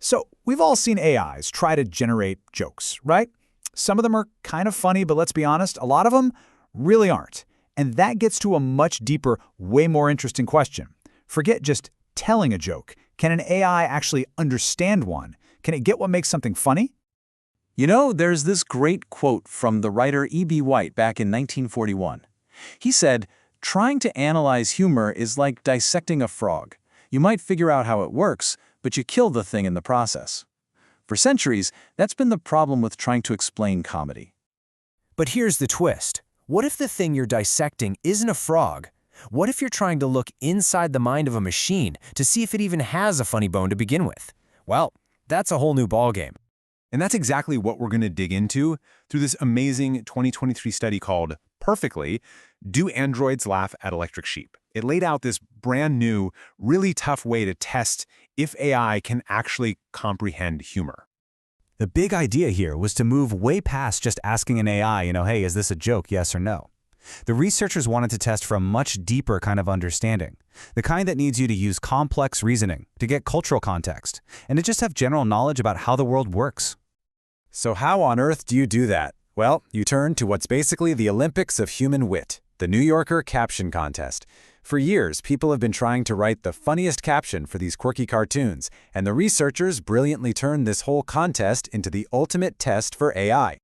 So, we've all seen AIs try to generate jokes, right? Some of them are kind of funny, but let's be honest, a lot of them really aren't. And that gets to a much deeper, way more interesting question. Forget just telling a joke. Can an AI actually understand one? Can it get what makes something funny? You know, there's this great quote from the writer E.B. White back in 1941. He said, "Trying to analyze humor is like dissecting a frog. You might figure out how it works, but you kill the thing in the process." For centuries, that's been the problem with trying to explain comedy. But here's the twist. What if the thing you're dissecting isn't a frog? What if you're trying to look inside the mind of a machine to see if it even has a funny bone to begin with? Well, that's a whole new ballgame. And that's exactly what we're going to dig into through this amazing 2023 study called Perfectly, Do Androids Laugh at Electric Sheep? It laid out this brand new, really tough way to test if AI can actually comprehend humor. The big idea here was to move way past just asking an AI, hey, is this a joke, yes or no? The researchers wanted to test for a much deeper kind of understanding, the kind that needs you to use complex reasoning, to get cultural context, and to just have general knowledge about how the world works. So how on earth do you do that? Well, you turn to what's basically the Olympics of human wit, the New Yorker Caption Contest. For years, people have been trying to write the funniest caption for these quirky cartoons, and the researchers brilliantly turned this whole contest into the ultimate test for AI.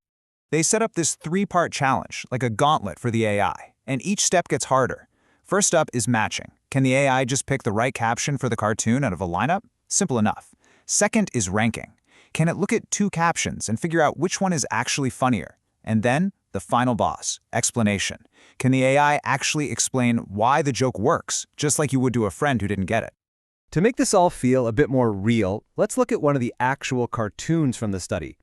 They set up this three-part challenge, like a gauntlet for the AI, and each step gets harder. First up is matching. Can the AI just pick the right caption for the cartoon out of a lineup? Simple enough. Second is ranking. Can it look at two captions and figure out which one is actually funnier? And then, the final boss, explanation. Can the AI actually explain why the joke works, just like you would to a friend who didn't get it? To make this all feel a bit more real, let's look at one of the actual cartoons from the study.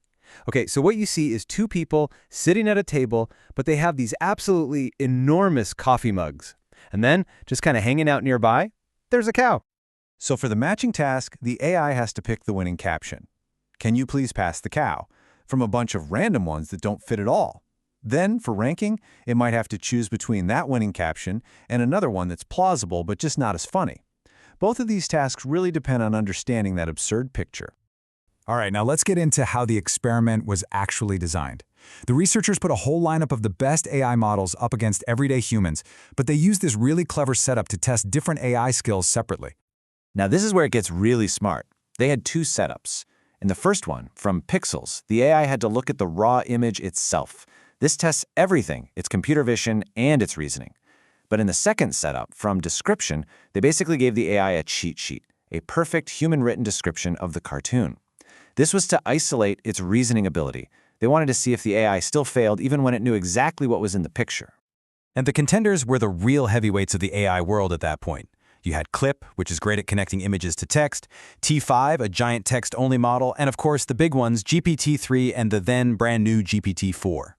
Okay, so what you see is two people sitting at a table, but they have these absolutely enormous coffee mugs. And then, just kind of hanging out nearby, there's a cow. So for the matching task, the AI has to pick the winning caption. Can you please pass the cow? From a bunch of random ones that don't fit at all. Then, for ranking, it might have to choose between that winning caption and another one that's plausible but just not as funny. Both of these tasks really depend on understanding that absurd picture. All right, now let's get into how the experiment was actually designed. The researchers put a whole lineup of the best AI models up against everyday humans, but they used this really clever setup to test different AI skills separately. Now this is where it gets really smart. They had two setups. In the first one, from pixels, the AI had to look at the raw image itself. This tests everything, its computer vision and its reasoning. But in the second setup, from description, they basically gave the AI a cheat sheet, a perfect human-written description of the cartoon. This was to isolate its reasoning ability. They wanted to see if the AI still failed even when it knew exactly what was in the picture. And the contenders were the real heavyweights of the AI world at that point. You had Clip, which is great at connecting images to text, T5, a giant text-only model, and of course the big ones, GPT-3 and the then brand new GPT-4.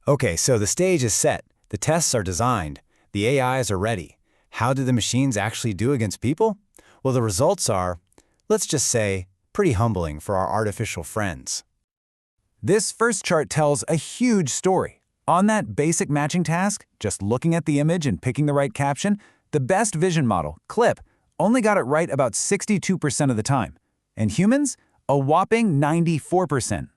Okay, so the stage is set. The tests are designed. The AIs are ready. How did the machines actually do against people? Well, the results are, let's just say, pretty humbling for our artificial friends. This first chart tells a huge story. On that basic matching task, just looking at the image and picking the right caption, the best vision model, Clip, only got it right about 62% of the time. And humans? A whopping 94%.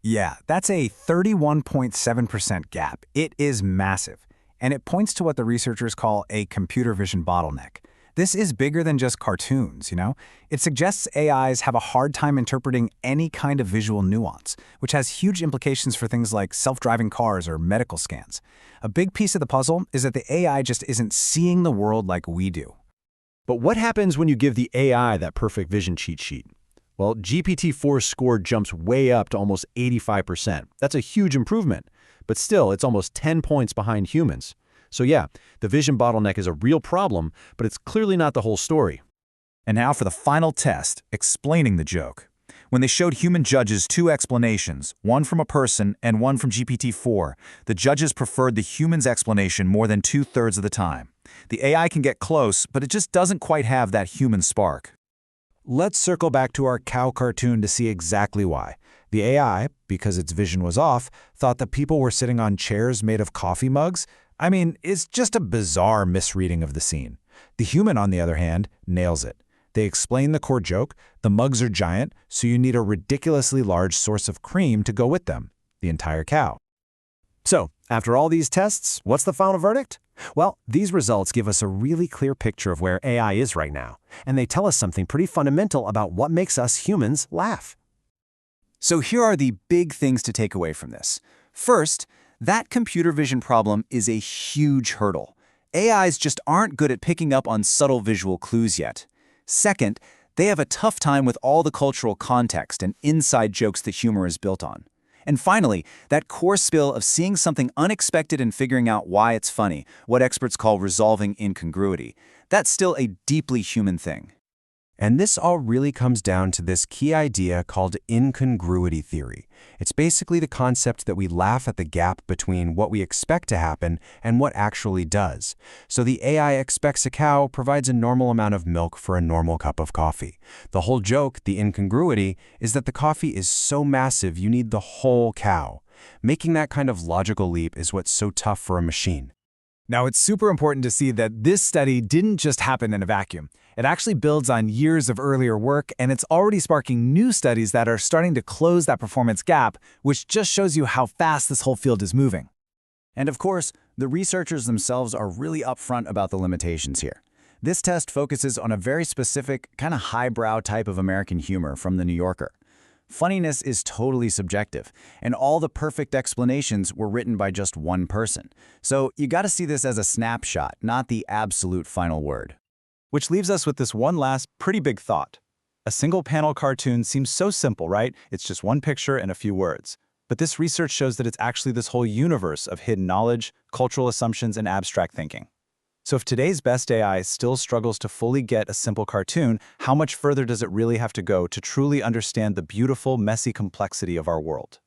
Yeah, that's a 31.7% gap. It is massive. And it points to what the researchers call a computer vision bottleneck. This is bigger than just cartoons, It suggests AIs have a hard time interpreting any kind of visual nuance, which has huge implications for things like self-driving cars or medical scans. A big piece of the puzzle is that the AI just isn't seeing the world like we do. But what happens when you give the AI that perfect vision cheat sheet? Well, GPT-4's score jumps way up to almost 85%. That's a huge improvement, but still, it's almost 10 points behind humans. So yeah, the vision bottleneck is a real problem, but it's clearly not the whole story. And now for the final test, explaining the joke. When they showed human judges two explanations, one from a person and one from GPT-4, the judges preferred the human's explanation more than 2/3 of the time. The AI can get close, but it just doesn't quite have that human spark. Let's circle back to our cow cartoon to see exactly why. The AI, because its vision was off, thought that people were sitting on chairs made of coffee mugs. I mean, it's just a bizarre misreading of the scene. The human, on the other hand, nails it. They explain the core joke, the mugs are giant, so you need a ridiculously large source of cream to go with them, the entire cow. So, after all these tests, what's the final verdict? Well, these results give us a really clear picture of where AI is right now, and they tell us something pretty fundamental about what makes us humans laugh. So here are the big things to take away from this. First, that computer vision problem is a huge hurdle. AIs just aren't good at picking up on subtle visual clues yet. Second, they have a tough time with all the cultural context and inside jokes that humor is built on. And finally, that core skill of seeing something unexpected and figuring out why it's funny, what experts call resolving incongruity, that's still a deeply human thing. And this all really comes down to this key idea called incongruity theory. It's basically the concept that we laugh at the gap between what we expect to happen and what actually does. So the AI expects a cow provides a normal amount of milk for a normal cup of coffee. The whole joke, the incongruity, is that the coffee is so massive you need the whole cow. Making that kind of logical leap is what's so tough for a machine. Now, it's super important to see that this study didn't just happen in a vacuum. It actually builds on years of earlier work, and it's already sparking new studies that are starting to close that performance gap, which just shows you how fast this whole field is moving. And of course, the researchers themselves are really upfront about the limitations here. This test focuses on a very specific, kind of highbrow type of American humor from the New Yorker. Funniness is totally subjective, and all the perfect explanations were written by just one person. So you got to see this as a snapshot, not the absolute final word. Which leaves us with this one last pretty big thought. A single-panel cartoon seems so simple, right? It's just one picture and a few words. But this research shows that it's actually this whole universe of hidden knowledge, cultural assumptions, and abstract thinking. So if today's best AI still struggles to fully get a simple cartoon, how much further does it really have to go to truly understand the beautiful, messy complexity of our world?